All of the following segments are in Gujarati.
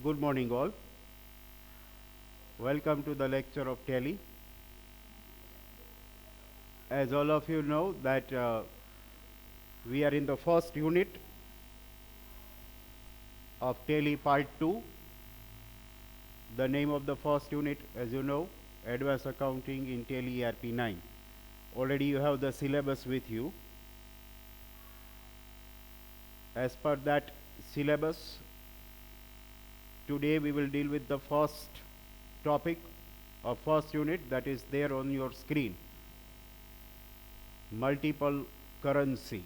Good morning all. Welcome to the lecture of Tally. As all of you know that we are in the first unit of Tally part 2. The name of the first unit, as you know, Advanced Accounting in Tally ERP 9. Already you have the syllabus with you. As per that syllabus, today we will deal with the first topic of first unit that is there on your screen. Multiple currency.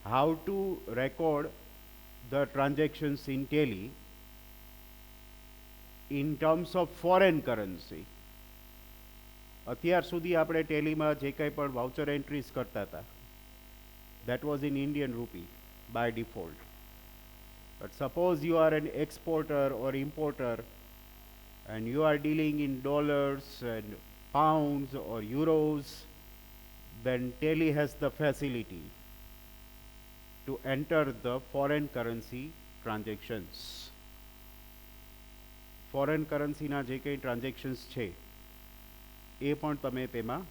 How to record the transactions in Tally in terms of foreign currency. અત્યાર સુધી આપણે ટેલીમાં જે કંઈ પણ વાઉચર એન્ટ્રીઝ કરતા હતા that was in Indian rupee by default. But suppose you are an exporter or importer and you are dealing in dollars and pounds or euros, then Tally has the facility to enter the foreign currency transactions. Foreign કરન્સીના જે કંઈ ટ્રાન્ઝેક્શન્સ છે એ પણ તમે તેમાં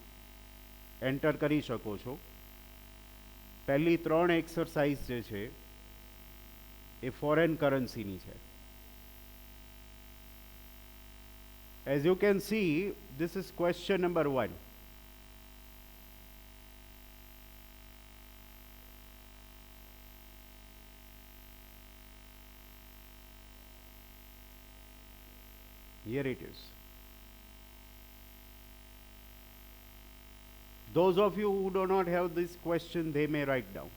એન્ટર કરી શકો છો. પહેલી 3 એક્સરસાઇઝ જે છે એ ફોરેન કરન્સીની છે. As you can see, this is question number 1. Here it is. Those of you who do not have this question, they may write down.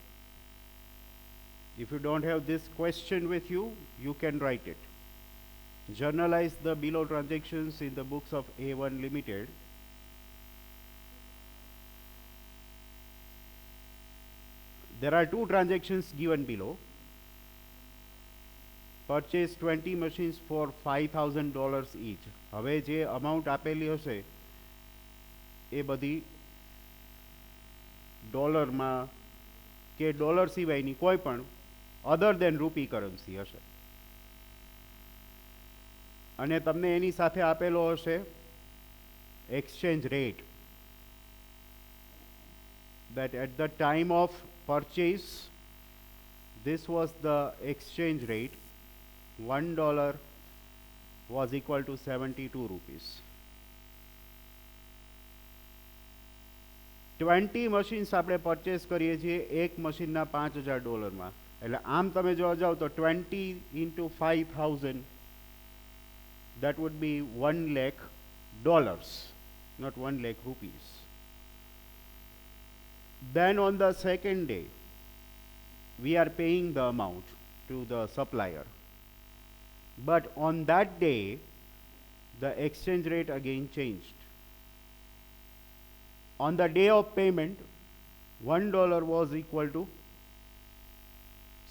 If you don't have this question with you, you can write it. Journalize the below transactions in the books of A1 Limited. There are 2 transactions given below. Purchase 20 machines for $5,000 each. હવે જે અમાઉન્ટ આપેલી હશે એ બધી ડોલરમાં કે ડોલર સિવાયની કોઈ પણ અધર દેન રૂપી કરન્સી હશે અને તમને એની સાથે આપેલો હશે exchange rate that at the time of purchase this was the exchange rate. $1 was equal to 72 rupees. 20 machines આપણે પરચેસ કરીએ છીએ એક મશીનના $5,000 એટલે આમ તમે જોવા જાઓ તો 20 into 5,000 that would be $1 lakh, not 1 lakh rupees. Then on the second day we are paying the amount to the supplier. But on that day, the exchange rate again changed. On the day of payment, $1 was equal to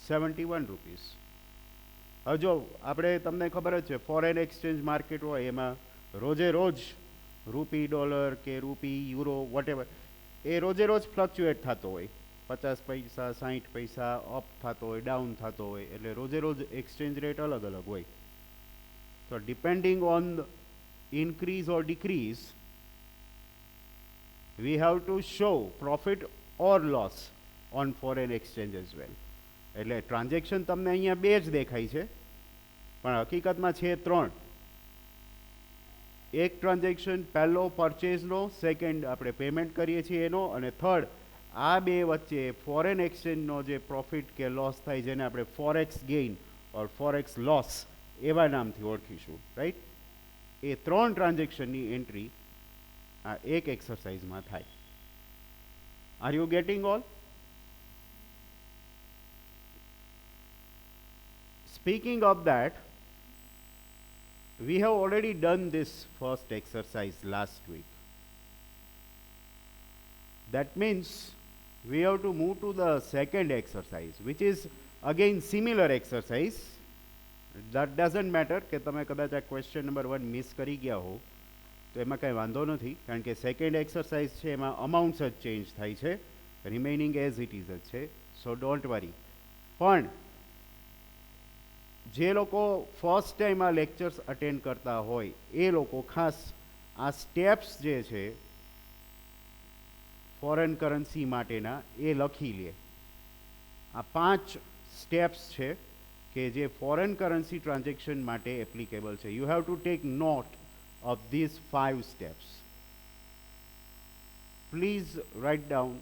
71 rupees. હવે જો આપણે તમને ખબર જ છે ફોરેન એક્સચેન્જ માર્કેટ હોય એમાં રોજે રોજ રૂપી ડોલર કે રૂપી યુરો વોટેવર એ રોજે રોજ ફ્લક્ચ્યુએટ થતો હોય 50 પૈસા 60 પૈસા અપ થતો હોય ડાઉન થતો હોય એટલે રોજે રોજ એક્સચેન્જ રેટ અલગ અલગ હોય. So depending on the increase or decrease, we have to show profit or loss on foreign exchange as well. એટલે ટ્રાન્ઝેક્શન તમને અહીંયા 2 જ દેખાય છે પણ હકીકતમાં છે 3. એક ટ્રાન્ઝેક્શન પહેલો પરચેઝનો, સેકન્ડ આપણે પેમેન્ટ કરીએ છીએ એનો અને થર્ડ આ બે વચ્ચે ફોરેન એક્સચેન્જનો જે પ્રોફિટ કે લોસ થાય જેને આપણે ફોરેક્સ ગેઇન ઓર ફોરેક્સ લોસ એવા નામથી ઓળખીશું. રાઈટ? એ 3 ટ્રાન્ઝેક્શનની એન્ટ્રી આ એક એક્સરસાઇઝમાં થાય. Are you getting all? Speaking of that, we have already done this first exercise last week. That means we have to move to the second exercise, which is again similar exercise. That doesn't matter કે તમે કદાચ આ ક્વેશ્ચન નંબર 1 મિસ કરી ગયા હો તો એમાં કંઈ વાંધો નથી કારણ કે સેકન્ડ એક્સરસાઇઝ છે એમાં અમાઉન્ટ્સ જ ચેન્જ થાય છે, રિમેઇનિંગ એઝ ઇટ ઇઝ જ છે. સો ડોન્ટ વરી. પણ જે લોકો ફર્સ્ટ ટાઈમ આ લેક્ચર્સ અટેન્ડ કરતા હોય એ લોકો ખાસ આ સ્ટેપ્સ જે છે ફોરેન કરન્સી માટેના એ લખી લે. આ 5 સ્ટેપ્સ છે કે જે ફોરેન કરન્સી ટ્રાન્ઝેક્શન માટે એપ્લિકેબલ છે. You have to take note of this 5 steps. Please write down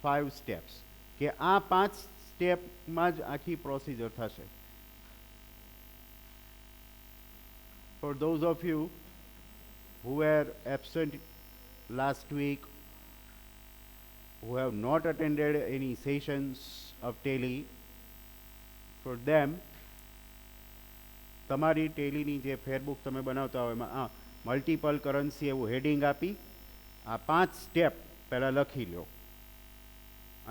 5 steps કે આ 5 સ્ટેપમાં જ આખી પ્રોસિજર થશે. For those of you who were absent last week, who have not attended any sessions of Tally, for them તમારી ટેલીની જે ફેરબુક તમે બનાવતા હોય એમાં મલ્ટિપલ કરન્સી એવું હેડિંગ આપી આ 5 સ્ટેપ પહેલાં લખી લો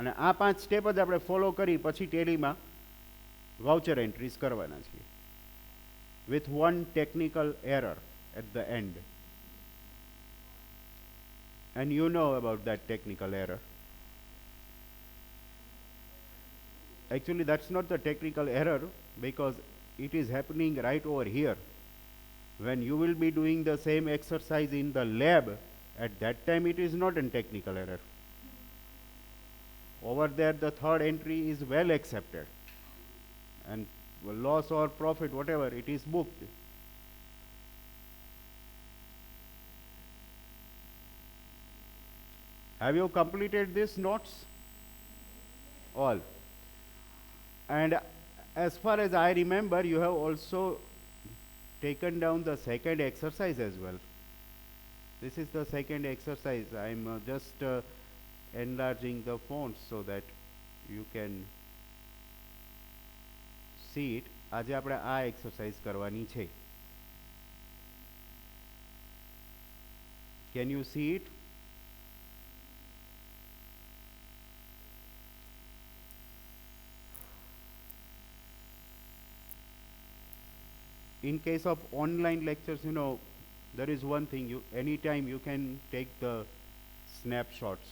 અને આ 5 સ્ટેપ જ આપણે ફોલો કરી પછી ટેલીમાં વાઉચર એન્ટ્રીઝ કરવાના છીએ with one technical error at the end. And you know about that technical error. Actually, that's not the technical error because it is happening right over here. When you will be doing the same exercise in the lab, at that time it is not a technical error. Over there, the third entry is well accepted. And loss or profit, whatever, it is booked. Have you completed these notes? All. And as far as I remember, you have also taken down the second exercise as well. This is the second exercise. I am just enlarging the font so that you can see it. આજે આપણે આ એક્સરસાઇઝ કરવાની છે. Can you see it? In case of online lectures, you know, there is one thing, anytime you can take the snapshots.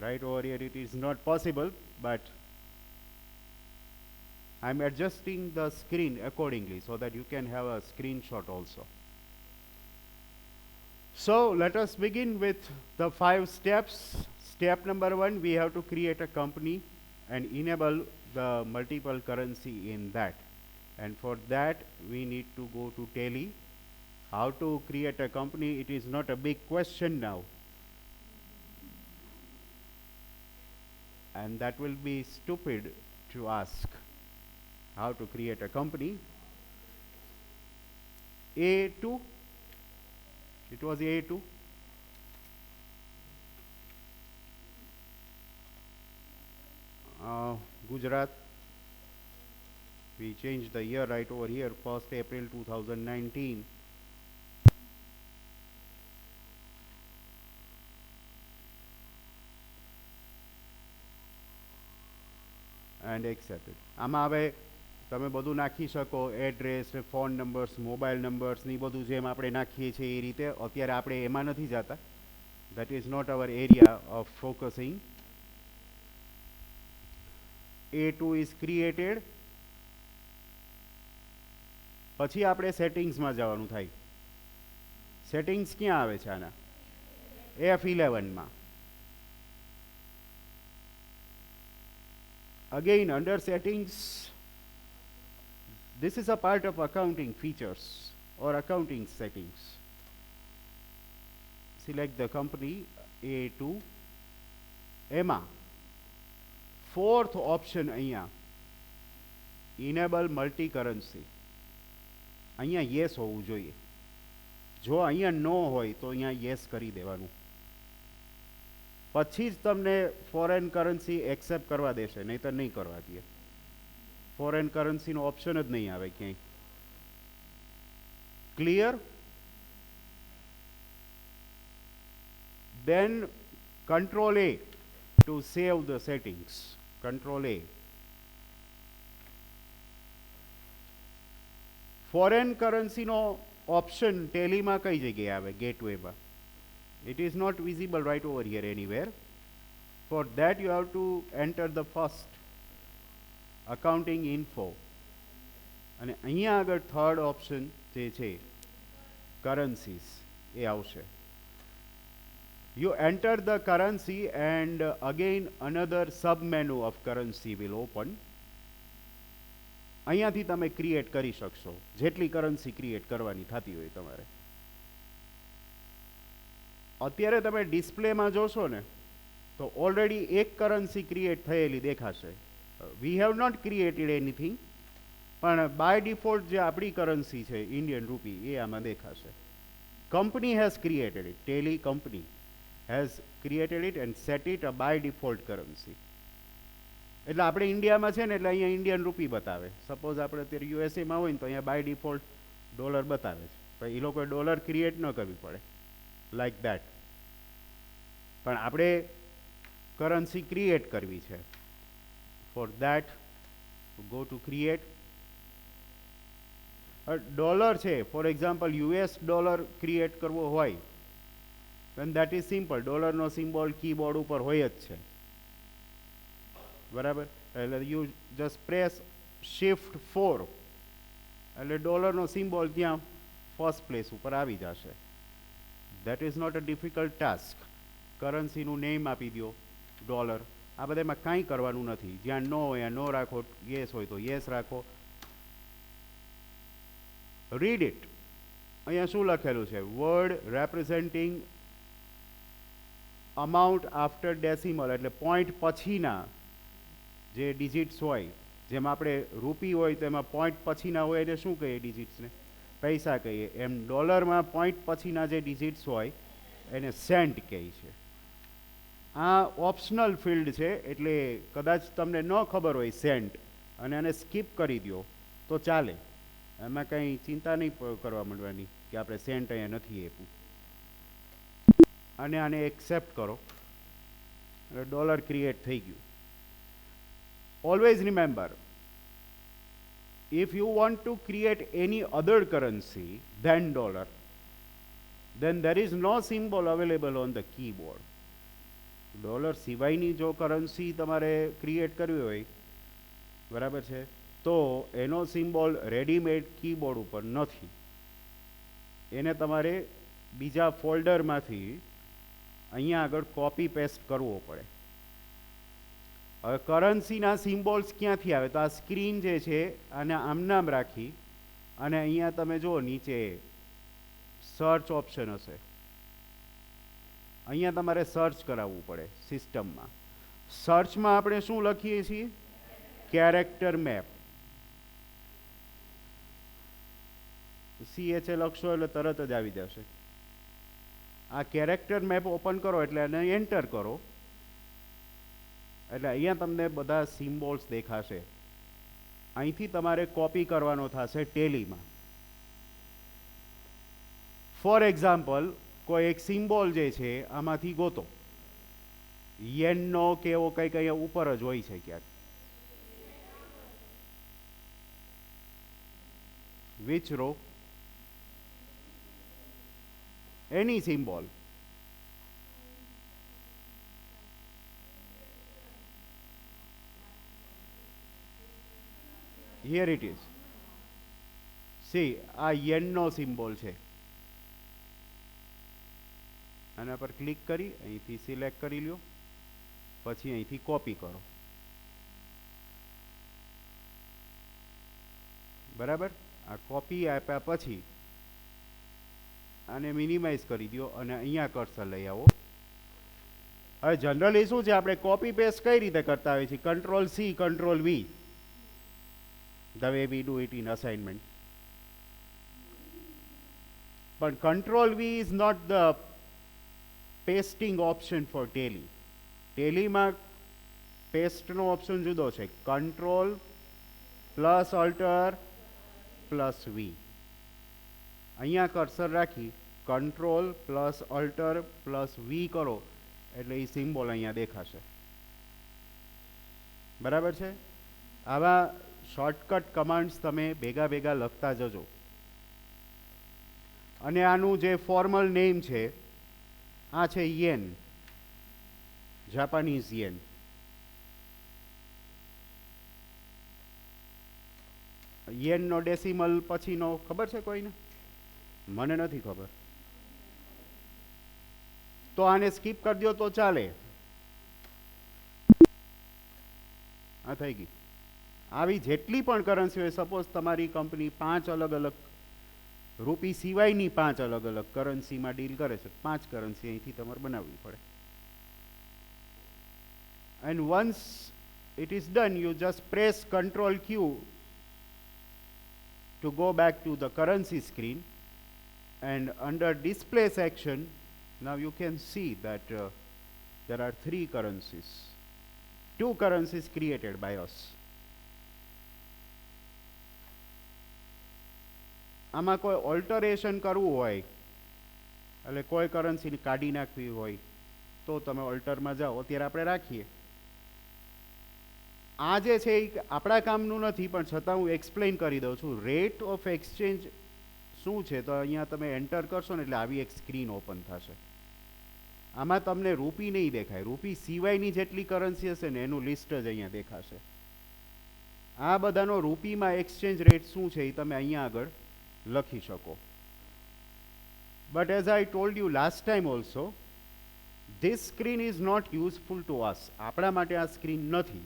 Right over here it is not possible, but I'm adjusting the screen accordingly so that you can have a screenshot also. So let us begin with the 5 steps. Step number 1, we have to create a company and enable the multiple currency in that. And for that we need to go to Tally. How to create a company, it is not a big question now. And that will be stupid to ask how to create a company. A2, it was A2. Gujarat, we changed the year right over here, 1st April 2019. And accepted. આમાં હવે તમે બધું નાખી શકો, address, phone numbers, mobile numbers ને બધું જેમ આપણે નાખીએ છીએ એ રીતે. અત્યારે આપણે એમાં નથી જતા. That is not our area of focusing. A2 is created. પછી આપણે સેટિંગ્સમાં જવાનું થાય. સેટિંગ્સ ક્યાં આવે છે આના? F11 માં. Again, under settings, this is a part of accounting features or accounting settings. Select the company A2. એમાં fourth option અહીંયા enable multi currency. અહીંયા yes હોવું જોઈએ. જો અહીંયા no હોય તો અહીંયા yes કરી દેવાનું. પછી જ તમને ફોરેન કરન્સી એક્સેપ્ટ કરવા દેશે, નહીંતર નહીં કરવા દે. ફોરેન કરન્સીનો ઓપ્શન જ નહીં આવે ક્યાંય. Clear? Then Control A to save the settings. Control A. Foreign કરન્સીનો ઓપ્શન ટેલીમાં કઈ જગ્યાએ આવે? ગેટવેમાં. It is not visible right over here anywhere. For that you have to enter the first accounting info, અને અહીંયા આગળ થર્ડ ઓપ્શન જે છે કરન્સીસ એ આવશે. You enter the currency and again another sub menu of currency will open. અહીંયાથી તમે ક્રિએટ કરી શકશો જેટલી કરન્સી ક્રિએટ કરવાની થતી હોય તમારે. અત્યારે તમે ડિસ્પ્લેમાં જોશો ને તો ઓલરેડી એક કરન્સી ક્રિએટ થયેલી દેખાશે. We have not created anything, પણ બાય ડિફોલ્ટ જે આપણી કરન્સી છે ઇન્ડિયન રૂપી એ આમાં દેખાશે. Company has created it, Tally company has created it and set it a by default currency. એટલે આપણે ઇન્ડિયામાં છે ને એટલે અહીંયા ઇન્ડિયન રૂપી બતાવે. સપોઝ આપણે અત્યારે યુએસએમાં હોય ને તો અહીંયા બાય ડિફોલ્ટ ડોલર બતાવે છે, પણ એ લોકોએ ડોલર ક્રિએટ ન કરવી પડે લાઈક દેટ. પણ આપણે કરન્સી ક્રિએટ કરવી છે. For that go to create. Dollar છે, for example US dollar create કરવો હોય then that is simple. ડોલરનો સિમ્બોલ કીબોર્ડ ઉપર હોય જ છે, બરાબર. એટલે યુ જસ્ટ પ્રેસ શિફ્ટ 4 એટલે ડોલરનો સિમ્બોલ ત્યાં ફર્સ્ટ પ્લેસ ઉપર આવી જશે. That is not a difficult task. કરન્સીનું નેમ આપી દો ડોલર. આ બધામાં કાંઈ કરવાનું નથી. જ્યાં નો હોય નો રાખો, યસ હોય તો યસ રાખો. Read it. અહીંયા શું લખેલું છે? વર્ડ રેપ્રેઝેન્ટિંગ અમાઉન્ટ આફ્ટર ડેસિમલ, એટલે પોઈન્ટ પછીના જે ડિજિટ્સ હોય, જેમ આપણે રૂપી હોય તો એમાં પોઈન્ટ પછીના હોય એટલે શું કહીએ ડિજિટ્સને? પૈસા કહીએ. એમ ડોલરમાં પોઈન્ટ પછીના જે ડિજિટ્સ હોય એને સેન્ટ કહે છે. આ ઓપ્શનલ ફિલ્ડ છે, એટલે કદાચ તમને ન ખબર હોય સેન્ટ અને આને સ્કીપ કરી દો તો ચાલે. એમાં કંઈ ચિંતા નહીં કરવા માંડવાની કે આપણે સેન્ટ અહીંયા નથી આપ્યું. અને આને એક્સેપ્ટ કરો એટલે ડોલર ક્રિએટ થઈ ગયું. Always remember, if you want to create any other currency than dollar, then there is no symbol available on the keyboard. Dollar સિવાયની જો કરન્સી તમારે ક્રિએટ કરવી હોય, બરાબર છે, તો એનો સિમ્બોલ રેડીમેડ કીબોર્ડ ઉપર નથી. એને તમારે બીજા ફોલ્ડરમાંથી અહીંયા આગળ કોપી પેસ્ટ કરવો પડે. હવે કરન્સીના સિમ્બોલ્સ ક્યાંથી આવે? તો આ સ્ક્રીન જે છે આને આમનામ રાખી અને અહીંયા તમે જુઓ નીચે સર્ચ ઓપ્શન હશે. અહીંયા તમારે સર્ચ કરાવવું પડે સિસ્ટમમાં. સર્ચમાં આપણે શું લખીએ છીએ? Character map. CH લખશો એટલે તરત જ આવી જશે. આ કેરેક્ટર મેપ ઓપન કરો એટલે એને એન્ટર કરો એટલે અહીંયા તમને બધા સિમ્બોલ્સ દેખાશે. અહીંથી તમારે કોપી કરવાનો થશે ટેલીમાં. ફોર એક્ઝામ્પલ, કોઈ એક સિમ્બોલ જે છે આમાંથી ગોતો. યેનનો કે એવો કંઈક અહીંયા ઉપર જ હોય છે ક્યાંક. Which row? any symbol. Here it is. See, આ યેનનો સિમ્બોલ છે. આના પર ક્લિક કરી અહીંથી સિલેક્ટ કરી લ્યો, પછી અહીંથી કોપી કરો. બરાબર. આ કોપી આપ્યા પછી આને મિનિમાઇઝ કરી દો અને અહીંયા કર્સર લઈ આવો. હવે જનરલી શું છે, આપણે કોપી પેસ્ટ કઈ રીતે કરતા હોઈએ છીએ? Control C, control V, the way we do it in assignment. But control V is not the pasting option for tally. Tally માં પેસ્ટ નો ઓપ્શન જુદો છે. Control plus alter plus V. અહીંયા કર્સર રાખી control plus alter plus V કરો એટલે એ સિમ્બોલ અહીંયા દેખાશે. બરાબર છે. આવા શોર્ટકટ કમાન્ડ્સ તમે ભેગા ભેગા લખતા જજો. અને આનું જે ફોર્મલ નેમ છે આ છે યેન, જાપાનીઝ યેન. યેનનો ડેસિમલ પછીનો ખબર છે કોઈને? મને નથી ખબર. તો આને સ્કીપ કરી દો તો ચાલે. આ થઈ ગઈ. આવી જેટલી પણ કરન્સી હોય, સપોઝ તમારી કંપની 5 અલગ અલગ રૂપી સિવાયની 5 અલગ અલગ કરન્સીમાં ડીલ કરે છે, 5 કરન્સી અહીંથી તમારે બનાવવી પડે. And once it is done, you just press Ctrl Q to go back to the currency screen, and under display section now you can see that there are 3 currencies, 2 currencies created by us. આમાં કોઈ ઓલ્ટરેશન કરવું હોય, એટલે કોઈ કરન્સીને કાઢી નાખવી હોય તો તમે ઓલ્ટરમાં જાઓ. અત્યારે આપણે રાખીએ. આ જે છે એ આપણા કામનું નથી, પણ છતાં હું એક્સપ્લેન કરી દઉં છું. રેટ ઓફ એક્સચેન્જ શું છે તો અહીંયા તમે એન્ટર કરશો ને એટલે આવી એક સ્ક્રીન ઓપન થશે. આમાં તમને રૂપી નહીં દેખાય, રૂપી સિવાયની જેટલી કરન્સી હશે ને એનું લિસ્ટ જ અહીંયા દેખાશે. આ બધાનો રૂપીમાં એક્સચેન્જ રેટ શું છે એ તમે અહીંયા આગળ લખી શકો. But as I told you last time also, this screen is not useful to us. આપણા માટે આ સ્ક્રીન નથી,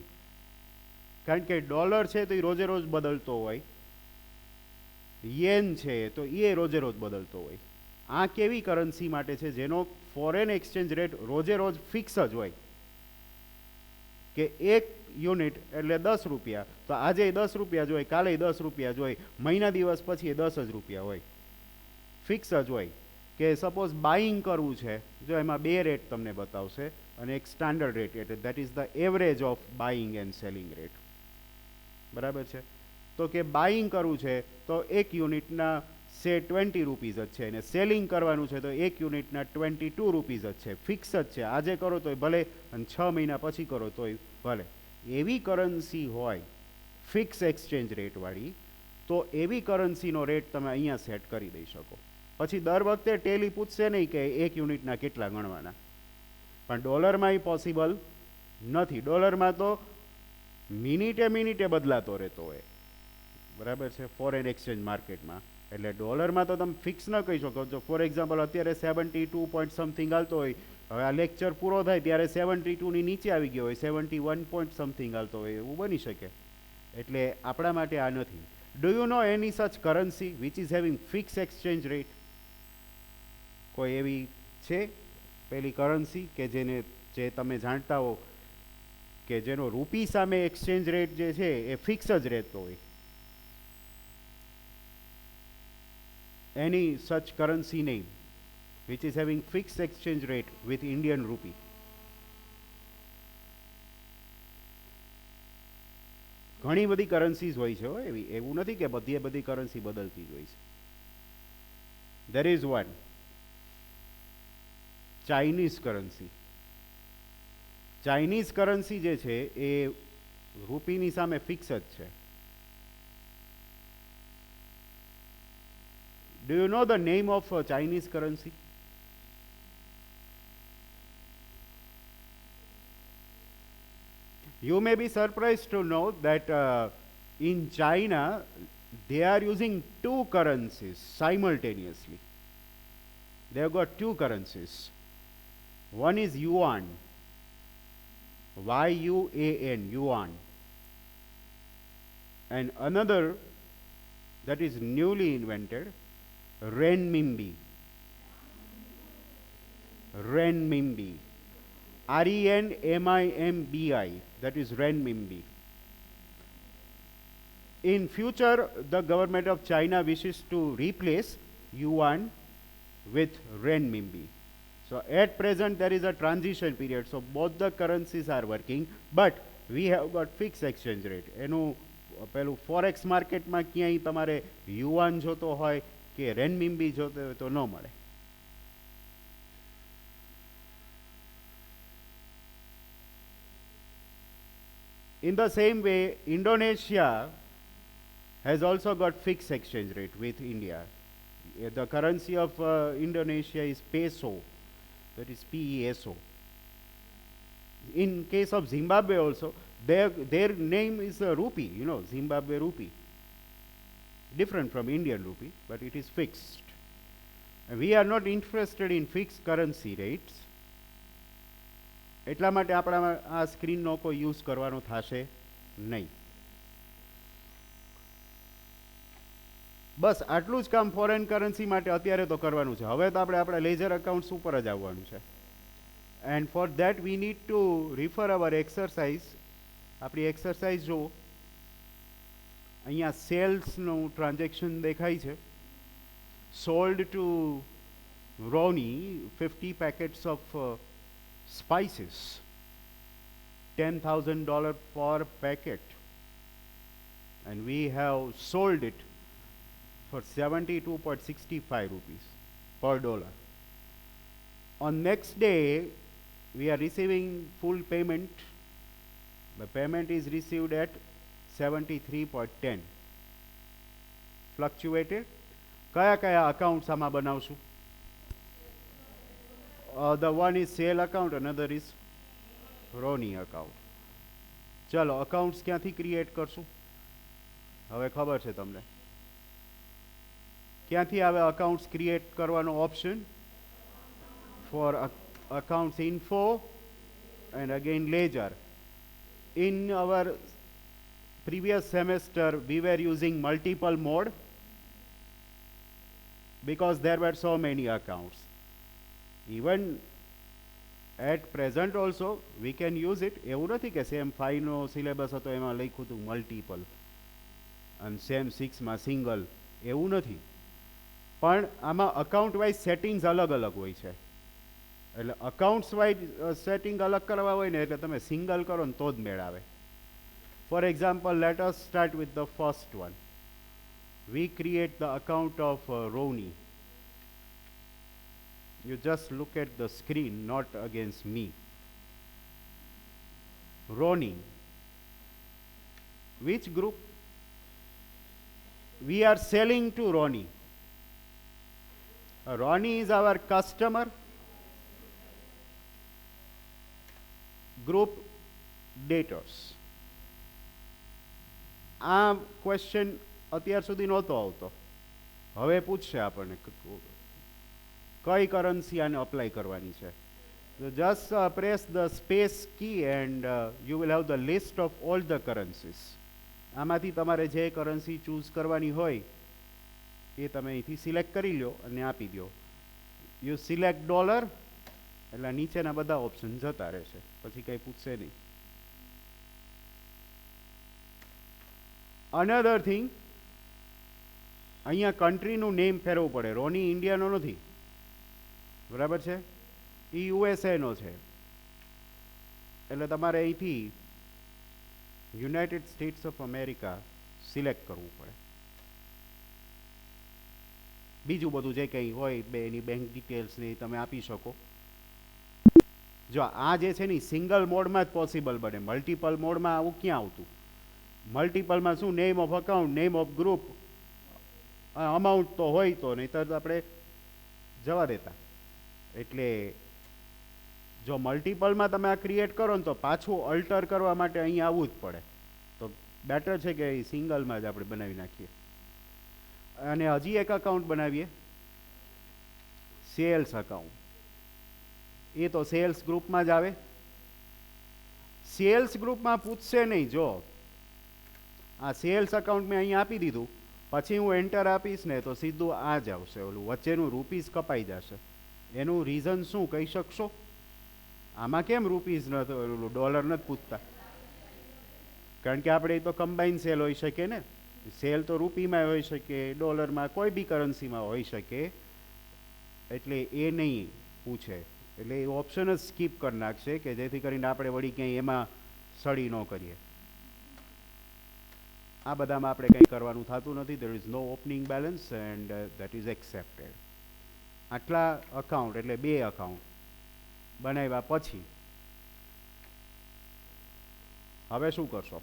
કારણ કે ડોલર છે તો એ રોજે રોજ બદલતો હોય, યેન છે તો એ રોજે રોજ બદલતો હોય. આ કેવી કરન્સી માટે છે જેનો ફોરેન એક્સચેન્જ રેટ રોજે રોજ ફિક્સ જ હોય, કે 1 યુનિટ એટલે 10 રૂપિયા, તો આજે 10 રૂપિયા જ હોય, કાલે 10 રૂપિયા જ હોય, મહિના દિવસ પછી 10 જ રૂપિયા હોય, ફિક્સ જ હોય. કે સપોઝ બાઇંગ કરવું છે, જો એમાં 2 રેટ તમને બતાવશે અને એક સ્ટાન્ડર્ડ રેટ, એટલે that is the average of buying and selling rate. બરાબર છે? તો કે બાઇંગ કરવું છે તો 1 યુનિટના સે 20 રૂપીઝ જ છે, અને સેલિંગ કરવાનું છે તો 1 યુનિટના 22 રૂપીઝ જ છે, ફિક્સ જ છે. આજે કરો તોય ભલે અને 6 મહિના પછી કરો તોય ભલે. એવી કરન્સી હોય ફિક્સ એક્સચેન્જ રેટવાળી, તો એવી કરન્સીનો રેટ તમે અહીંયા સેટ કરી દઈ શકો. પછી દર વખતે ટેલી પૂછશે નહીં કે 1 યુનિટના કેટલા ગણવાના. પણ ડોલરમાં એ પોસિબલ નથી. ડોલરમાં તો મિનિટે બદલાતો રહેતો હોય. બરાબર છે? ફોરેન એક્સચેન્જ માર્કેટમાં. એટલે ડોલરમાં તો તમે ફિક્સ ન કહી શકો. જો ફોર એક્ઝામ્પલ અત્યારે 72 પોઈન્ટ સમથિંગ હાલતો હોય, હવે આ લેક્ચર પૂરો થાય ત્યારે 72ની નીચે આવી ગયો હોય, 71 પોઈન્ટ સમથિંગ હાલતો હોય, એવું બની શકે. એટલે આપણા માટે આ નથી. Do you know any such currency which is having fix exchange rate? કોઈ એવી છે પેલી કરન્સી કે જે તમે જાણતા હો કે જેનો રૂપી સામે એક્સચેન્જ રેટ જે છે એ ફિક્સ જ રહેતો હોય? Any such currency name which is having fixed exchange rate with Indian rupee? ઘણી બધી કરન્સીઝ હોય છે એવી, એવું નથી કે બધી કરન્સી બદલતી જ હોય છે. There is one, Chinese currency. Chinese currency જે છે એ રૂપીની સામે ફિક્સ જ છે. Do you know the name of Chinese currency? You may be surprised to know that in China they are using 2 currencies simultaneously. They have got 2 currencies. One is yuan, Y-U-A-N, yuan, and another that is newly invented, renminbi. Renminbi. RENMIMBI. That is renminbi. In future, the government of China wishes to replace yuan with renminbi. So at present there is a transition period. So both the currencies are working, but we have got fixed exchange rate. એનું પેલું ફોરેક્સ માર્કેટમાં ક્યાંય તમારે યુઆન જોતો હોય કે રેનમિમ્બી જોતો હોય તો ન મળે. In the same way, Indonesia has also got fixed exchange rate with India. The currency of Indonesia is peso, that is PESO. In case of Zimbabwe also, their name is rupee, Zimbabwe rupee. different from Indian rupee, but it is fixed. And we are not interested in fixed currency rates. એટલા માટે આપણા આ સ્ક્રીનનો કોઈ યુઝ કરવાનો થશે નહીં. બસ આટલું જ કામ ફોરેન કરન્સી માટે અત્યારે તો કરવાનું છે. હવે તો આપણે આપણા લેજર અકાઉન્ટ્સ ઉપર જ આવવાનું છે. And for that we need to refer our exercise. આપણી એક્સરસાઇઝ જુઓ, અહીંયા સેલ્સનું ટ્રાન્ઝેક્શન દેખાય છે. Sold to Roni 50 packets of spices, $10,000 per packet, and we have sold it for 72.65 rupees per dollar. On next day we are receiving full payment. The payment is received at 73.10. Fluctuated. કયા કયા અકાઉન્ટ્સ આમાં બનાવશું? The one is sale account, another is RONI account. ચલો અકાઉન્ટ્સ ક્યાંથી ક્રિએટ કરશું? હવે ખબર છે તમને. ક્યાંથી આવે અકાઉન્ટ્સ ક્રિએટ કરવાનો option? For accounts info and again ledger. In our previous semester we were using multiple mode because there were so many accounts. Even at present also we can use it. એવું નથી કે સેમ 5 નો સિલેબસ હતો એમાં લખ્યું હતું મલ્ટિપલ અને સેમ 6 માં સિંગલ, એવું નથી. પણ આમાં અકાઉન્ટ વાઇઝ સેટિંગ્સ અલગ અલગ હોય છે. એટલે અકાઉન્ટ્સ વાઇઝ સેટિંગ અલગ કરવા હોય ને એટલે તમે સિંગલ કરો ને તો જ મેળ આવે. For example, let us start with the first one. We create the account of Roni. You just look at the screen, not against me. RONI. Which group? We are selling to RONI. RONI is our customer. Group debtors. આ ક્વેશ્ચન અત્યાર સુધી નહોતો આવતો, હવે પૂછશે આપણને કઈ કરન્સી આને અપ્લાય કરવાની છે. Just press the space key and you will have the list of all the currencies. આમાંથી તમારે જે કરન્સી ચૂઝ કરવાની હોય એ તમે અહીંથી સિલેક્ટ કરી લો અને આપી દો. યુ સિલેક્ટ ડોલર એટલે નીચેના બધા ઓપ્શન જતા રહેશે, પછી કંઈ પૂછશે નહીં. અનધર થિંગ, અહીંયા કન્ટ્રીનું નેમ ફેરવવું પડે. રોની ઇન્ડિયાનો નથી, બરાબર છે, એ યુએસએનો છે. એટલે તમારે અહીંથી United states of America select કરવું પડે. બીજું બધું જે કંઈ હોય એની બેંક ડિટેલ્સ ને તમે આપી શકો. જો આ જે છે ને સિંગલ મોડમાં જ પોસિબલ બને, મલ્ટિપલ મોડમાં આવું ક્યાં આવતું? મલ્ટિપલમાં શું, name of account, name of group, amount તો હોય તો, નહીંતર આપણે જવા દેતા. એટલે જો મલ્ટિપલમાં તમે આ ક્રિએટ કરો ને તો પાછું અલ્ટર કરવા માટે અહીં આવવું જ પડે. તો બેટર છે કે સિંગલમાં જ આપણે બનાવી નાખીએ. અને હજી એક અકાઉન્ટ બનાવીએ, સેલ્સ અકાઉન્ટ. એ તો સેલ્સ ગ્રુપમાં જ આવે. સેલ્સ ગ્રુપમાં પૂછશે નહીં. જો આ સેલ્સ અકાઉન્ટ મેં અહીંયા આપી દીધું, પછી હું એન્ટર આપીશ ને તો સીધું આ જ આવશે, ઓલું વચ્ચેનું રૂપીસ કપાઈ જશે. એનું રીઝન શું કહી શકશો? આમાં કેમ રૂપીસ નથી, ડોલર નથી પૂછતા? કારણ કે આપણે તો કમ્બાઇન સેલ હોઈ શકે ને. સેલ તો રૂપીમાં હોઈ શકે, ડોલરમાં, કોઈ બી કરન્સીમાં હોઈ શકે. એટલે એ નહીં પૂછે. એટલે એ ઓપ્શન જ સ્કીપ કરી નાખશે કે જેથી કરીને આપણે વળી ક્યાંય એમાં સડી ન કરીએ. આ બધામાં આપણે કંઈ કરવાનું થતું નથી. There is no opening balance and that is accepted. આટલા અકાઉન્ટ એટલે 2 અકાઉન્ટ બનાવ્યા પછી હવે શું કરશો?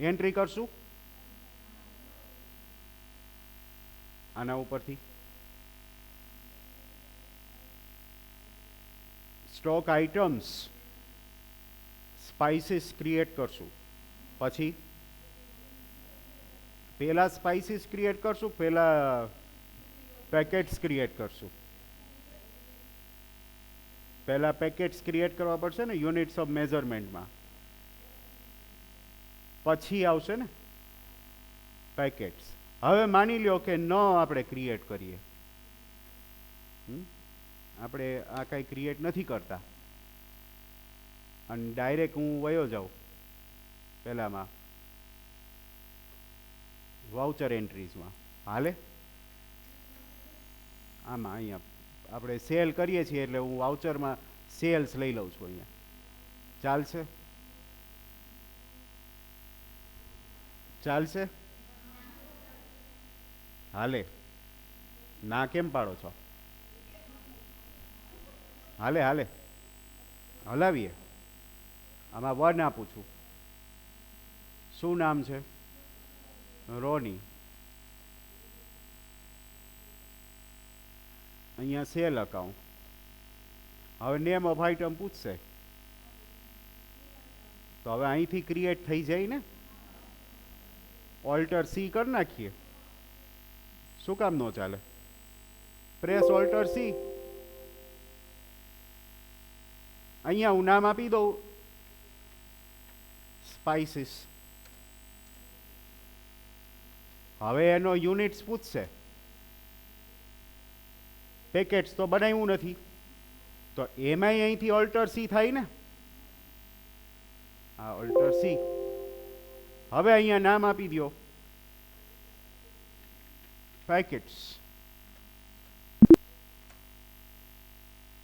એન્ટ્રી કરશું આના ઉપરથી. સ્ટોક આઇટમ્સ સ્પાઇસીસ ક્રિએટ કરશું. પછી પહેલા સ્પાઇસીસ ક્રિએટ કરશું, પહેલા પેકેટ્સ ક્રિએટ કરશું? પહેલા પેકેટ્સ ક્રિએટ કરવા પડશે ને યુનિટ્સ ઓફ મેઝરમેન્ટમાં, પછી આવશે ને પેકેટ્સ. હવે માની લ્યો કે ન આપણે ક્રિએટ કરીએ, આપણે આ કાંઈ ક્રિએટ નથી કરતા અને ડાયરેક્ટ હું વયો જાઉં પહેલામાં વાઉચર એન્ટ્રીઝમાં, હાલે? આમાં અહીંયા આપણે સેલ કરીએ છીએ એટલે હું વાઉચરમાં સેલ્સ લઈ લઉં છું. અહીંયા ચાલશે? ચાલશે? હાલે? ના કેમ પાડો છો? હાલે હાલે હલાવીએ. આમાં 1 આપું છું. શું નામ છે? રોની. અહીંયા સેલ અકાઉન્ટ. હવે નેમ ઓફ આઇટમ પૂછશે તો હવે અહીંથી ક્રિએટ થઈ જાય ને. ઓલ્ટર સી કરી નાખીએ. શું કામ ન ચાલે? Press alter C. અહીંયા હું નામ આપી દઉં સ્પાઇસીસ. હવે એનો યુનિટ્સ પૂછશે. પેકેટ્સ તો બનાવ્યું નથી તો એમાંય અહીંથી ઓલ્ટર સી થાય ને. આ ઓલ્ટર સી. હવે અહીંયા નામ આપી દો પેકેટ્સ.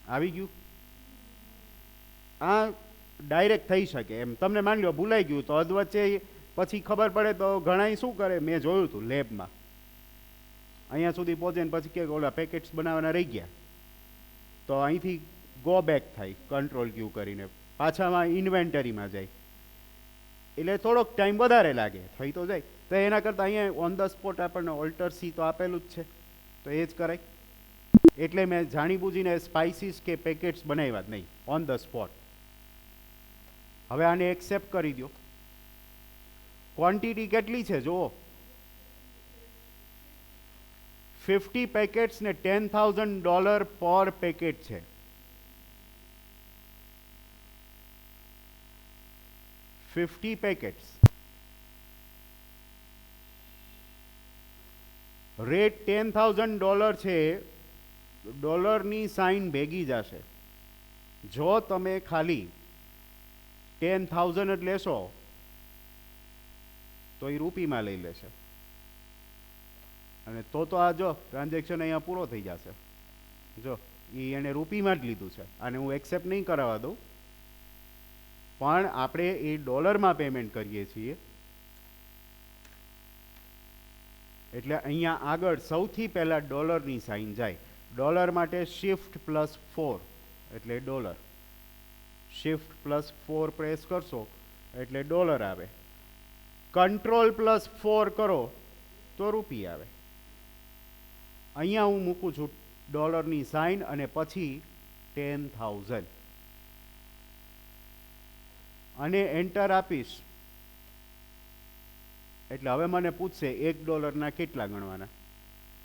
આવી ગયું. આ ડાયરેક્ટ થઈ શકે એમ. તમને માની લો ભૂલાઈ ગયું તો અધવચ્ચે પછી ખબર પડે તો ઘણાય શું કરે, મેં જોયું હતું લેબમાં, અહીંયા સુધી પહોંચે ને પછી કે ઓલા પેકેટ્સ બનાવવાના રહી ગયા તો અહીંથી ગો બેક થાય કંટ્રોલ ક્યુ કરીને, પાછામાં ઇન્વેન્ટરીમાં જાય એટલે થોડોક ટાઈમ વધારે લાગે. થઈ તો જાય. તો એના કરતાં અહીંયા ઓન ધ સ્પોટ આપણને ઓલ્ટર સી તો આપેલું જ છે તો એ જ કરાય. એટલે મેં જાણીબૂજીને સ્પાઇસીસ કે પેકેટ્સ બનાવ્યા જ નહીં, ઓન ધ સ્પોટ. હવે આને એક્સેપ્ટ કરી દો. ક્વોન્ટિટી કેટલી છે જુઓ, 50 પેકેટ્સ ને $10,000 પર પેકેટ છે. $50 પેકેટ્સ. રેટ $10,000 છે. ડોલરની સાઇન ભેગી જશે. જો તમે ખાલી 10,000 જ લેશો તો એ રૂપીમાં લઈ લેશે અને તો આ જો ટ્રાન્ઝેક્શન અહીંયા પૂરો થઈ જશે. જો એ એને રૂપીમાં જ લીધું છે. આને હું એક્સેપ્ટ નહીં કરાવવા દઉં પણ આપણે એ ડોલરમાં પેમેન્ટ કરીએ છીએ એટલે અહીંયા આગળ સૌથી પહેલાં ડોલરની સાઇન જાય. ડોલર માટે શિફ્ટ +4 એટલે ડોલર. શિફ્ટ +4 પ્રેસ કરશો એટલે ડોલર આવે. કંટ્રોલ +4 કરો તો રૂપી આવે. અહીંયા હું મૂકું છું ડોલરની સાઇન અને પછી 10,000 અને એન્ટર આપીશ એટલે હવે મને પૂછશે $1 કેટલા ગણવાના.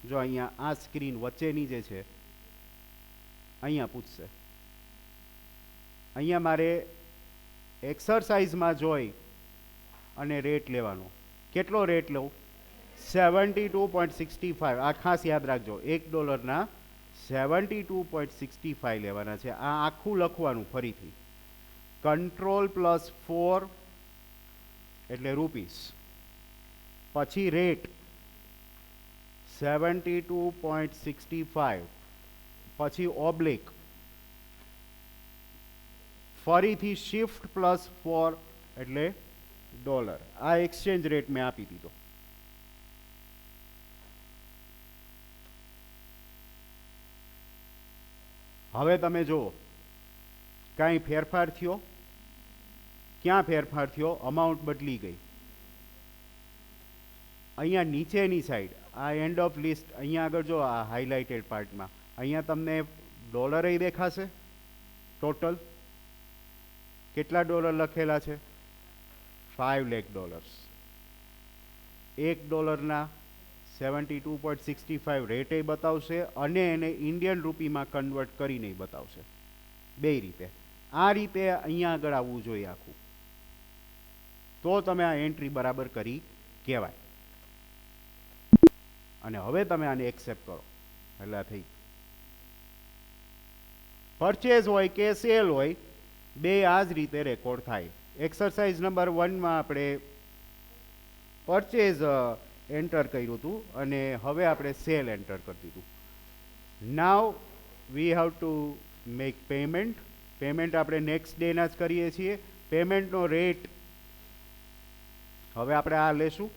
જો અહીંયા આ સ્ક્રીન વચ્ચેની જે છે અહીંયા પૂછશે. અહીંયા મારે એક્સરસાઇઝમાં જોઈ અને રેટ લેવાનો. કેટલો રેટ લઉં? 72.65. આ ખાસ યાદ રાખજો, $1 72.65 લેવાના છે. આ આખું લખવાનું ફરીથી. કંટ્રોલ +4 એટલે રૂપીસ, પછી રેટ 72.65, પછી ઓબ્લિક, ફરીથી શિફ્ટ +4 એટલે ડોલર. આ એક્સચેન્જ રેટ મેં આપી દીધો. હવે તમે જુઓ કાંઈ ફેરફાર થયો? ક્યાં ફેરફાર થયો? અમાઉન્ટ બદલી ગઈ. અહીંયા નીચેની સાઈડ આ એન્ડ ઓફ લિસ્ટ અહીંયા આગળ જો આ હાઇલાઇટેડ પાર્ટમાં અહીંયા તમને ડોલર દેખાશે. ટોટલ કેટલા ડોલર લખેલા છે? $5 લાખ. $1 $72.65 રેટે બતાવશે અને એને ઇન્ડિયન રૂપીમાં કન્વર્ટ કરીને બતાવશે, બે રીતે. આ રીતે અહીંયા આગળ આવવું જોઈએ આખું, તો તમે આ એન્ટ્રી બરાબર કરી કહેવાય. અને હવે તમે આને એક્સેપ્ટ કરો એટલે થઈ. પરચેઝ હોય કે સેલ હોય, બે આ જ રીતે રેકોર્ડ થાય. એક્સરસાઇઝ નંબર 1માં આપણે પરચેઝ એન્ટર કર્યું હતું અને હવે આપણે સેલ એન્ટર કરી દીધું. Now we have to make payment. Payment આપણે નેક્સ્ટ ડેના જ કરીએ છીએ. પેમેન્ટનો રેટ હવે આપણે આ લેશું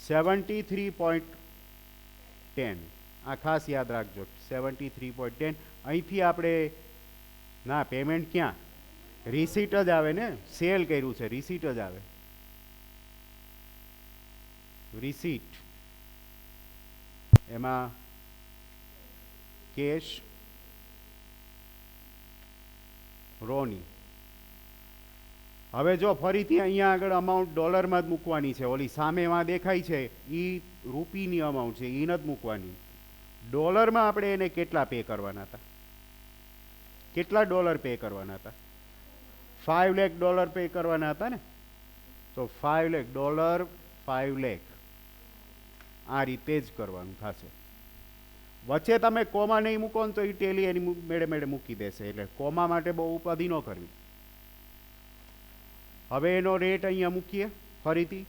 73.10. આ ખાસ યાદ રાખજો, 73.10. અહીંથી આપણે ના, પેમેન્ટ ક્યાં, રિસીટ જ આવે ને, સેલ કર્યું છે, રિસીટ જ આવે. રિસીટ એમાં કેશ રોની. હવે જો ફરીથી અહીંયા આગળ અમાઉન્ટ ડોલરમાં જ મૂકવાની છે. ઓલી સામેમાં દેખાય છે એ રૂપીની અમાઉન્ટ છે, એ નથી મૂકવાની. ડોલરમાં આપણે એને કેટલા પે કરવાના હતા, કેટલા ડોલર પે કરવાના હતા? $5 લાખ પે કરવાના હતા ને. તો $5 લાખ, $5 લાખ આ રીતે જ કરવાનું થશે. વચ્ચે તમે કોમા નહીં મૂકો ને તો એ ટેલી એની મેળે મેળે મૂકી દેશે, એટલે કોમા માટે બહુ ઉપાધિ ન કરવી. હવે એનો રેટ અહીંયા મૂકીએ ફરીથી.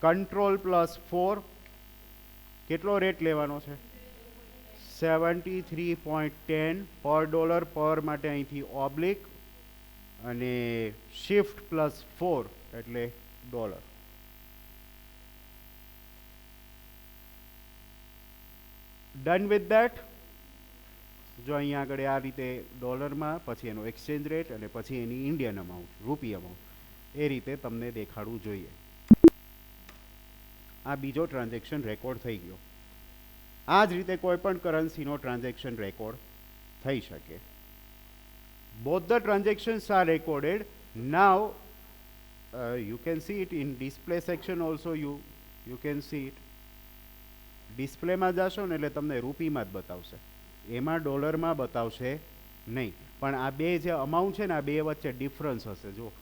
Ctrl+4. કેટલો રેટ લેવાનો છે? 73.10 પર ડોલર. પર માટે અહીંથી ઓબ્લિક અને Shift+4 એટલે ડોલર. Done with that. જો અહીંયા આગળ આ રીતે ડોલરમાં, પછી એનો એક્સચેન્જ રેટ અને પછી એની ઇન્ડિયન અમાઉન્ટ, રૂપી અમાઉન્ટ, એ રીતે તમને દેખાડવું જોઈએ. આ બીજો ટ્રાન્ઝેક્શન રેકોર્ડ થઈ ગયો. આ જ રીતે કોઈ પણ કરન્સીનો ટ્રાન્ઝેક્શન રેકોર્ડ થઈ શકે. Both the transactions are recorded. Now you can see it in display section also. you can see it. ડિસ્પ્લેમાં જશો ને એટલે તમને રૂપીમાં જ બતાવશે, એમાં ડોલરમાં બતાવશે નહીં. પણ આ બે જે અમાઉન્ટ છે ને, આ બે વચ્ચે ડિફરન્સ હશે. જો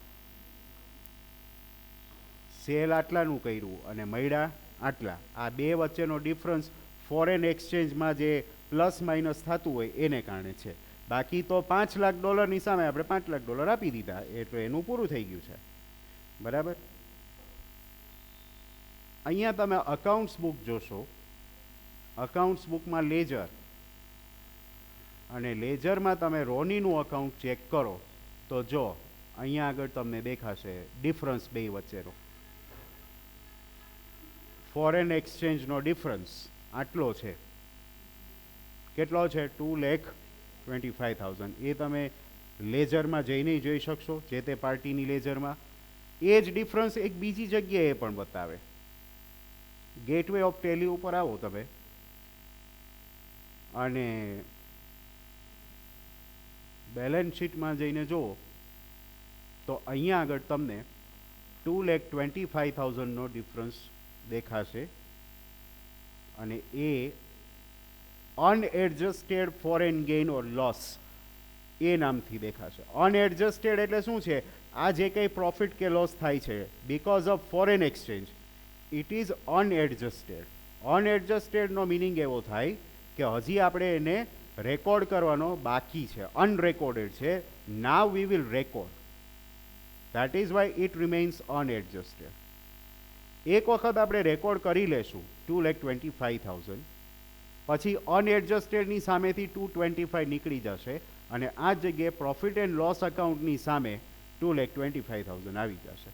સેલ આટલાનું કર્યું અને મળ્યા આટલા, આ બે વચ્ચેનો ડિફરન્સ ફોરેન એક્સચેન્જમાં જે પ્લસ માઇનસ થતું હોય એને કારણે છે. બાકી તો $5 લાખની સામે આપણે $5 લાખ આપી દીધા એટલે એનું પૂરું થઈ ગયું છે. બરાબર. અહીંયા તમે અકાઉન્ટ્સ બુક જોશો. અકાઉન્ટ્સ બુકમાં લેજર, અને લેજરમાં તમે રોનીનું અકાઉન્ટ ચેક કરો તો જો અહીંયા આગળ તમને દેખાશે ડિફરન્સ બે વચ્ચેનો. ફોરેન એક્સચેન્જનો ડિફરન્સ આટલો છે. કેટલો છે? 2,25,000. એ તમે લેજરમાં જઈને જોઈ શકશો, જે તે પાર્ટીની લેજરમાં. એ જ ડિફરન્સ એક બીજી જગ્યાએ પણ બતાવે. ગેટવે ઓફ ટેલી ઉપર આવો તમે અને બેલેન્સ શીટમાં જઈને જુઓ તો અહીંયા આગળ તમને 2,25,000નો ડિફરન્સ દેખાશે અને એ અનએડજસ્ટેડ ફોરેન ગેઇન ઓર લોસ એ નામથી દેખાશે. અનએડજસ્ટેડ એટલે શું છે? આ જે કંઈ પ્રોફિટ કે લોસ થાય છે because of foreign exchange, it is unadjusted. અનએડજસ્ટેડનો મિનિંગ એવો થાય કે હજી આપણે એને રેકોર્ડ કરવાનો બાકી છે, અનરેકોર્ડેડ છે. Now we will record. That is why it remains unadjusted. એક વખત આપણે રેકોર્ડ કરી લેશું 2,25,000, પછી અનએડજસ્ટેડની સામેથી 225 નીકળી જશે અને આ જગ્યાએ પ્રોફિટ એન્ડ લોસ અકાઉન્ટની સામે 2,25,000 આવી જશે.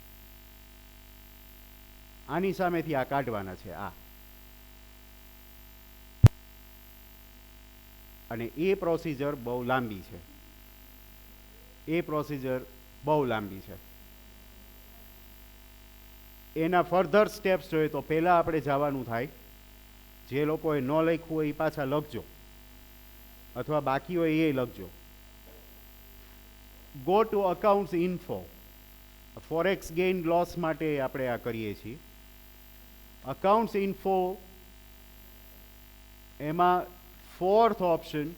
આની સામેથી આ કાઢવાના છે આ, અને એ પ્રોસિજર બહુ લાંબી છે. એ પ્રોસિજર બહુ લાંબી છે. એના ફર્ધર સ્ટેપ્સ જોઈએ તો પહેલાં આપણે જવાનું થાય, જે લોકોએ ન લખ્યું હોય એ પાછા લખજો, અથવા બાકી હોય એ લખજો. Go to accounts info. Forex gain loss માટે આપણે આ કરીએ છીએ. અકાઉન્ટ્સ ઇન્ફો એમાં fourth option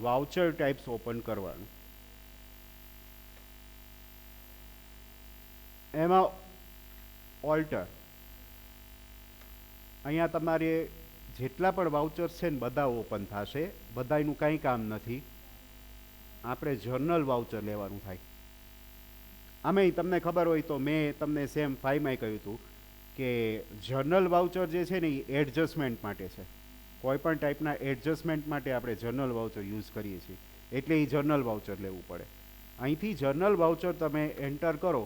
voucher types open કરવાનું. એમાં ઓલ્ટર, અહીંયા તમારે જેટલા પણ વાઉચર્સ છે ને બધા ઓપન થશે. બધાનું કંઈ કામ નથી, આપણે જર્નલ વાઉચર લેવાનું થાય. આમેય તમને ખબર હોય તો મેં તમને સેમ 5માં કહ્યું હતું કે જર્નલ વાઉચર જે છે ને એ એડજસ્ટમેન્ટ માટે છે. કોઈ પણ ટાઈપના એડજસ્ટમેન્ટ માટે આપણે જર્નલ વાઉચર યુઝ કરીએ છીએ, એટલે એ જર્નલ વાઉચર લેવું પડે. અહીંથી જર્નલ વાઉચર તમે એન્ટર કરો,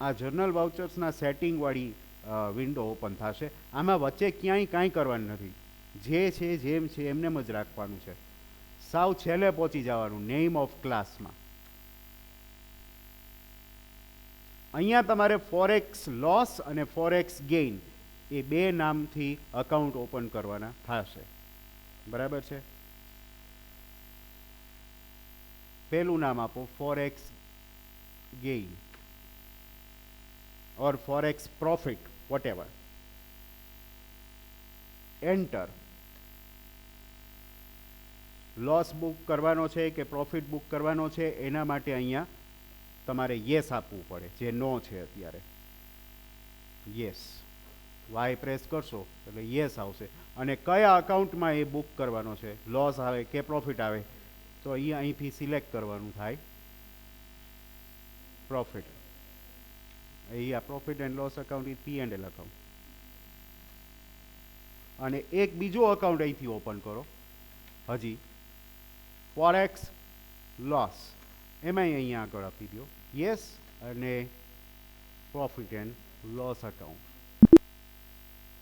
આ જર્નલ વાઉચર્સના સેટિંગવાળી વિન્ડો ઓપન થશે. આમાં વચ્ચે ક્યાંય કાંઈ કરવાનું નથી, જે છે જેમ છે એમનેમ જ રાખવાનું છે. સાવ છેલ્લે પહોંચી જવાનું નેમ ઓફ ક્લાસમાં. અહીંયા તમારે ફોરેક્સ લોસ અને ફોરેક્સ ગેઇન એ બે નામથી અકાઉન્ટ ઓપન કરવાના થશે. બરાબર છે? પહેલું નામ આપો forex gain or forex profit, whatever. Enter. Loss book કરવાનો છે કે પ્રોફિટ બુક કરવાનો છે એના માટે અહીંયા તમારે યસ આપવું પડે, જે નો છે અત્યારે. યસ, વાય પ્રેસ કરશો એટલે યસ આવશે. અને કયા અકાઉન્ટમાં એ બુક કરવાનો છે, લોસ આવે કે પ્રોફિટ આવે, તો અહીંયા અહીંથી સિલેક્ટ કરવાનું થાય પ્રોફિટ. અહીંયા profit and loss account is P&L account. અને એક બીજો અકાઉન્ટ અહીંથી ઓપન કરો, હજી ફોરેક્સ લોસ, એમાંય અહીંયા આગળ આપી દો યસ, અને પ્રોફિટ એન્ડ લોસ અકાઉન્ટ.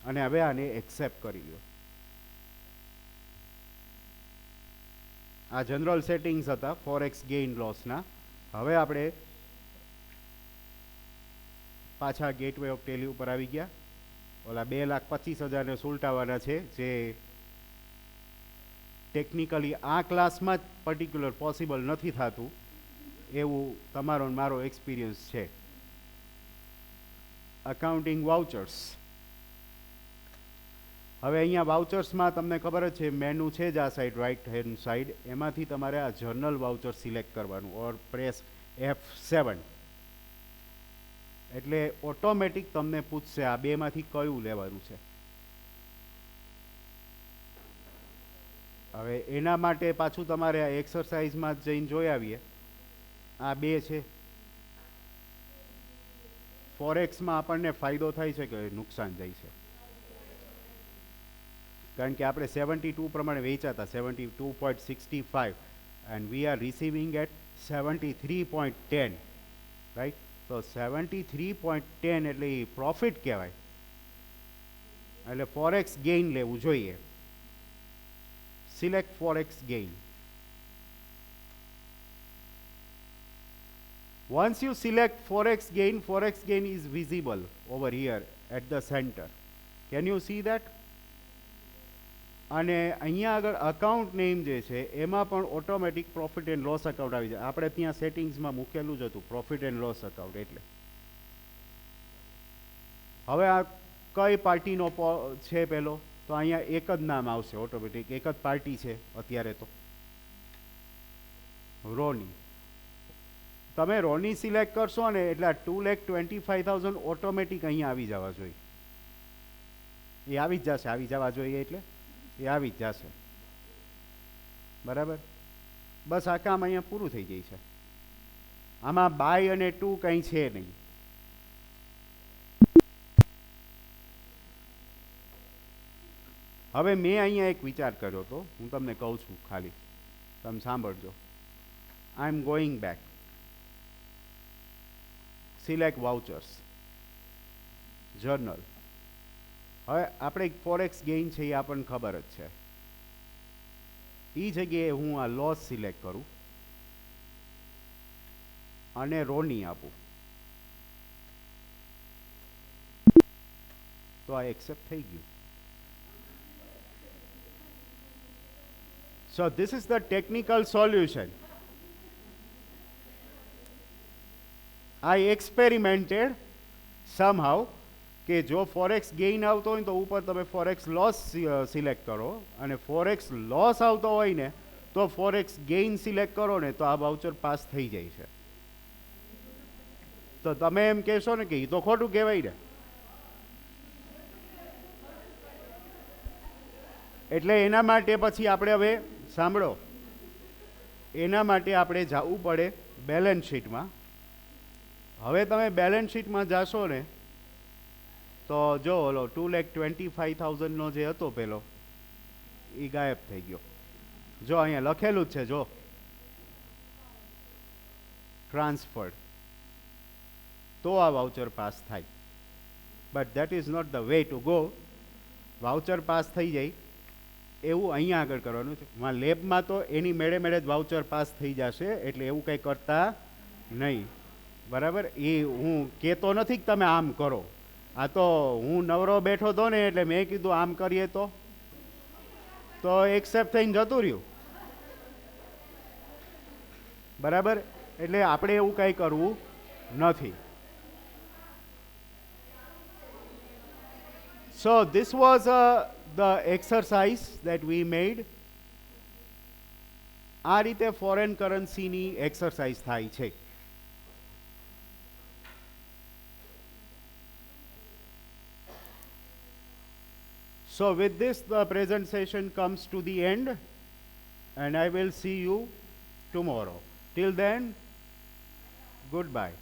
અને હવે આને એક્સેપ્ટ કરી લો. આ જનરલ સેટિંગ્સ હતા ફોરેક્સ ગેઇન લોસના. હવે આપણે પાછા ગેટવે ઓફ ટેલી ઉપર આવી ગયા. ઓલા 2,25,000 સુલટાવાના છે, જે ટેકનિકલી આ ક્લાસમાં જ પર્ટિક્યુલર પોસિબલ નથી થતું, એવું તમારો મારો એક્સપિરિયન્સ છે. Accounting vouchers. હવે અહીંયા વાઉચર્સમાં તમને ખબર જ છે મેનુ છે જ આ સાઈડ, રાઈટ હેન્ડ સાઈડ. એમાંથી તમારે આ જર્નલ વાઉચર સિલેક્ટ કરવાનું, ઓર પ્રેસ F7. એટલે ઓટોમેટિક તમને પૂછશે આ બેમાંથી કયું લેવાનું છે. હવે એના માટે પાછું તમારે આ એક્સરસાઇઝમાં જઈને જોઈ આવીએ. આ બે છે. ફોરેક્સમાં આપણને ફાયદો થાય છે કે નુકસાન જાય છે? કારણ કે આપણે 72 પ્રમાણે વેચાતા 72.65 and we are receiving at 73.10, right? તો 73.10 એટલે એ પ્રોફિટ કહેવાય. એટલે ફોરેક્સ ગેઇન લેવું જોઈએ. Select forex gain. Once you select forex gain is visible over here at the center. Can you see that? અને અહીંયા આગળ અકાઉન્ટ નેમ જે છે એમાં પણ automatic profit and loss account આવી જાય. આપણે ત્યાં સેટિંગ્સમાં મૂકેલું જ હતું પ્રોફિટ એન્ડ લોસ અકાઉન્ટ. એટલે હવે આ કઈ પાર્ટીનો છે પેલો, તો અહીંયા એક જ નામ આવશે ઓટોમેટિક, એક જ પાર્ટી છે અત્યારે તો, રોની. તમે રોની સિલેક્ટ કરશો ને એટલે 2,25,000 ઓટોમેટિક અહીંયા આવી જવા જોઈએ. એ આવી જ જશે, આવી જવા જોઈએ એટલે એ આવી જ જશે. બરાબર? બસ આ કામ અહીંયા પૂરું થઈ જાય છે. આમાં બાય અને ટુ કંઈ છે નહીં. હવે મેં અહીંયા એક વિચાર કર્યો હતો, હું તમને કહું છું, ખાલી તમે સાંભળજો. I am going back. Select vouchers, journal. હવે આપણે ફોરેક્સ ગેઇન છે એ આપણને ખબર જ છે. એ જગ્યાએ હું આ લોસ સિલેક્ટ કરું અને રોની આપું, તો આ એક્સેપ્ટ થઈ ગયું. So this is the technical solution. I experimented somehow કે જો ફોરેક્સ ગેઇન આવતો હોય તો ઉપર તમે ફોરેક્સ લોસ સિલેક્ટ કરો, અને ફોરેક્સ લોસ આવતો હોય ને તો ફોરેક્સ ગેઇન સિલેક્ટ કરો ને તો આ વાઉચર પાસ થઈ જાય છે. તો તમે એમ કહેશો ને કે એ તો ખોટું કહેવાય ને. એટલે એના માટે પછી આપણે હવે સાંભળો, એના માટે આપણે જવું પડે બેલેન્સ શીટમાં. હવે તમે બેલેન્સ શીટમાં જાશો ને તો જો ઓલો 2,25,000 જે હતો પેલો એ ગાયબ થઈ ગયો. જો અહીંયા લખેલું જ છે, જો ટ્રાન્સફર્ડ, તો આ વાઉચર પાસ થાય. But that is not the way to go. Voucher pass થઈ જાય એવું અહીંયા આગળ કરવાનું છે. લેબમાં તો એની મેળે મેળે જ વાઉચર પાસ થઈ જશે, એટલે એવું કંઈ કરતા નહીં. બરાબર, એ હું કહેતો નથી કે તમે આમ કરો. આ તો હું નવરો બેઠો હતો ને એટલે મેં કીધું આમ કરીએ તો એક્સેપ્ટ થઈને જતું રહ્યું. બરાબર, એટલે આપણે એવું કંઈ કરવું નથી. So this was the exercise that we made. આ રીતે ફોરેન કરન્સીની એક્સરસાઇઝ થાય છે. So with this the presentation comes to the end, and I will see you tomorrow. Till then, goodbye.